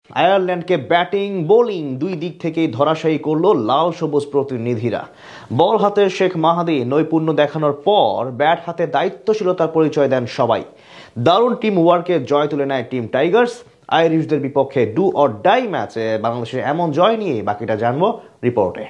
আয়ারল্যান্ডকে batting bowling দুই দিক থেকেই ধরাশায়ী করল লাল সবুজ প্রতিনিধিরা। বল হাতে শেখ মাহাদি নৈপুণ্য দেখানোর পর ব্যাট হাতে দায়িত্বশীলতার পরিচয় দেন সবাই। দারুণ টিম ওয়ার্কে জয় তুলে নেয় টিম টাইগার্স। আইরিশদের বিপক্ষে ডু অর ডাই ম্যাচে বাংলাদেশের এমন জয় নিয়ে বাকিটা জানবো রিপোর্টে।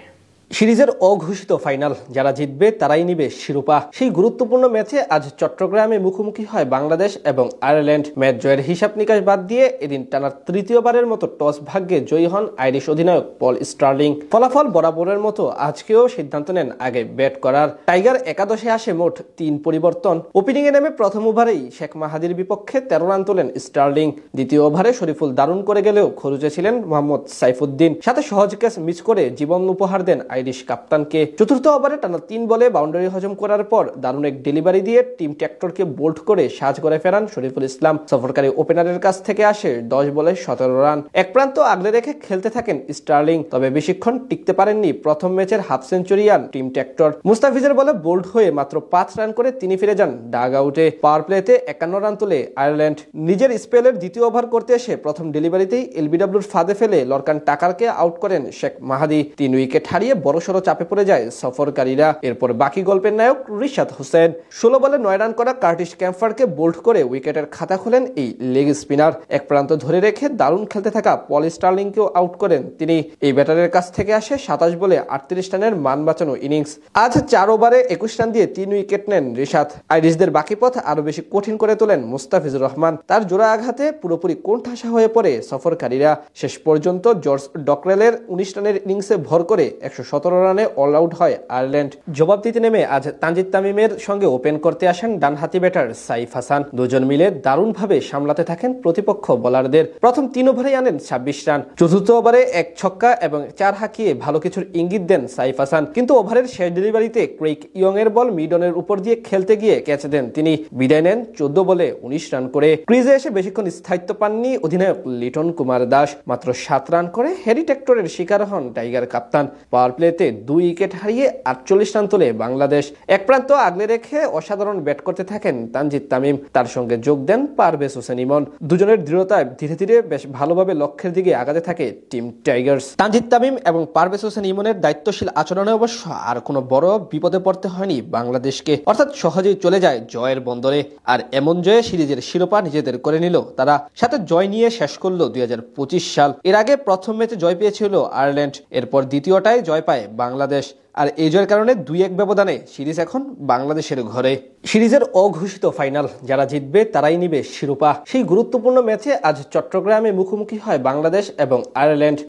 সিরিজের অঘোষিত ফাইনাল, যারা জিতবে তারাই নিবে শিরোপা। সেই গুরুত্বপূর্ণ ম্যাচে আজ চট্টগ্রামে মুখোমুখি হয় বাংলাদেশ এবং আয়ারল্যান্ড। ম্যাচ জয়ের হিসাব নিকাশ বাদ দিয়ে এদিন টানা তৃতীয়বারের মতো টস ভাগ্যে জয়ী হন আইরিশ অধিনায়ক পল স্টার্লিং। ফলাফল বরাবরের মতো আজকেও সিদ্ধান্ত নেন আগে ব্যাট করার। টাইগার একাদশে আসে মোট 3 পরিবর্তন। ওপেনিংয়ে নেমে প্রথম ওভারেই শেখ মাহাদির বিপক্ষে 13 রান তোলেন স্টার্লিং। দ্বিতীয় ওভারে শরীফুল দারুণ করে গেলেও খরুচে ছিলেন মোহাম্মদ সাইফুদ্দিন। সাথে সহজ ক্যাচ মিস করে জীবন উপহার দেন আইরিশ কাপ্তানকে। চতুর্থ ওভারে টানা 3 বলে বাউন্ডারি হজম করার পর দারুণ এক ডেলিভারি দিয়ে টিম ট্র্যাক্টরকে বোল্ড করে সাজ করে ফেরান শরীফুল ইসলাম। সফরকারী ওপেনারের কাছ থেকে আসে 10 বলে 17 রান। এক প্রান্ত আগলে রেখে খেলতে থাকেন স্টার্লিং, তবে বেশিক্ষণ টিকতে পারেননি প্রথম ম্যাচের হাফ সেঞ্চুরিয়ান টিম ট্র্যাক্টর। মুস্তাফিজের বলে বোল্ড হয়ে মাত্র 5 রান করে তিনি ফিরে যান ডাগ আউটে। পাওয়ার প্লেতে 51 রান তোলে আয়ারল্যান্ড। নিজের স্পেলের দ্বিতীয় ওভার করতে এসে প্রথম ডেলিভারিতেই এলবিডব্লিউর ফাঁদে ফেলে লরকান টাকারকে আউট করেন শেখ মাহাদি। 3 উইকেট হারিয়ে বড়সড় চাপে পড়ে যায় সফরকারীরা। এরপর বাকি গল্পের নায়ক রিশাদ হোসেন 16 বলে 9 রান করা কার্টিস ক্যাম্পারকে বোল্ড করে উইকেটের খাতা খোলেন এই লেগ স্পিনার। এক প্রান্ত ধরে রেখে দারুণ খেলতে থাকা পল স্টার্লিংকেও আউট করেন তিনি। এই ব্যাটারের কাছ থেকে আসে 27 বলে 38 রানের মান বাঁচানো ইনিংস। আজ 4 ওভারে 21 রান দিয়ে 3 উইকেট নেন রিশাদ। আইরিশদের বাকি পথ আরো বেশি কঠিন করে তোলেন মুস্তাফিজুর রহমান। তার জোড়া আঘাতে পুরোপুরি কোণঠাসা হয়ে পড়ে সফরকারীরা। শেষ পর্যন্ত জর্জ ডকরেলের 19 রানের ইনিংসে ভর করে 117 রানে অল আউট হয় আয়ারল্যান্ড। জবাব দিতে নেমে আজ তানজিদ তামিমের সঙ্গে ওপেন করতে আসেন ডানহাতি ব্যাটার সাইফ হাসান। দুজন মিলে দারুণভাবে সামলাতে থাকেন প্রতিপক্ষ বোলারদের। প্রথম 3 ওভারে আনেন 26 রান। চতুর্থ ওভারে 1 ছক্কা এবং 4 হাঁকিয়ে ভালো কিছুর ইঙ্গিত দেন সাইফ হাসান। কিন্তু ওভারের শেষ ডেলিভারিতে ক্রেইগ ইয়ং এর বল মিডনের উপর দিয়ে খেলতে গিয়ে ক্যাচ দেন তিনি। বিদায় নেন 14 বলে 19 রান করে। ক্রিজে এসে বেশিক্ষণ স্থায়িত্ব পাননি অধিনায়ক লিটন কুমার দাস। মাত্র 7 রান করে হ্যারি ট্র্যাক্টরের শিকার হন টাইগার কাপ্তান। পাওয়ার প্লেতে 2 উইকেট হারিয়ে 48 রান তোলে বাংলাদেশ। এক প্রান্ত আগলে রেখে অসাধারণ ব্যাট করতে থাকেন তানজিদ তামিম। তার সঙ্গে যোগ দেন পারভেজ হোসেন ইমন। দুজনের দৃঢ়তায় ধীরে ধীরে বেশ ভালোভাবে লক্ষ্যের দিকে আগাতে থাকে টিম টাইগার্স। তানজিদ তামিম এবং পারভেজ হোসেন ইমনের দায়িত্বশীল আচরণে অবশ্য আর কোনো বড় বিপদে পড়তে হয়নি বাংলাদেশকে, অর্থাৎ সহজেই চলে যায় জয়ের বন্দরে। আর এমন জয়ে সিরিজের শিরোপা নিজেদের করে নিল তারা। সাথে জয় নিয়ে শেষ করলো 2025 সাল। এর আগে প্রথম ম্যাচে জয় পেয়েছিল আয়ারল্যান্ড, এরপর দ্বিতীয়টায় জয় পায় বাংলাদেশ। আর এই জয়ের কারণে 2-1 ব্যবধানে সিরিজ এখন বাংলাদেশের ঘরে। সিরিজের অঘোষিত ফাইনাল, যারা জিতবে তারাই নিবে শিরোপা। সেই গুরুত্বপূর্ণ ম্যাচে আজ চট্টগ্রামে মুখোমুখি হয় বাংলাদেশ এবং আয়ারল্যান্ড।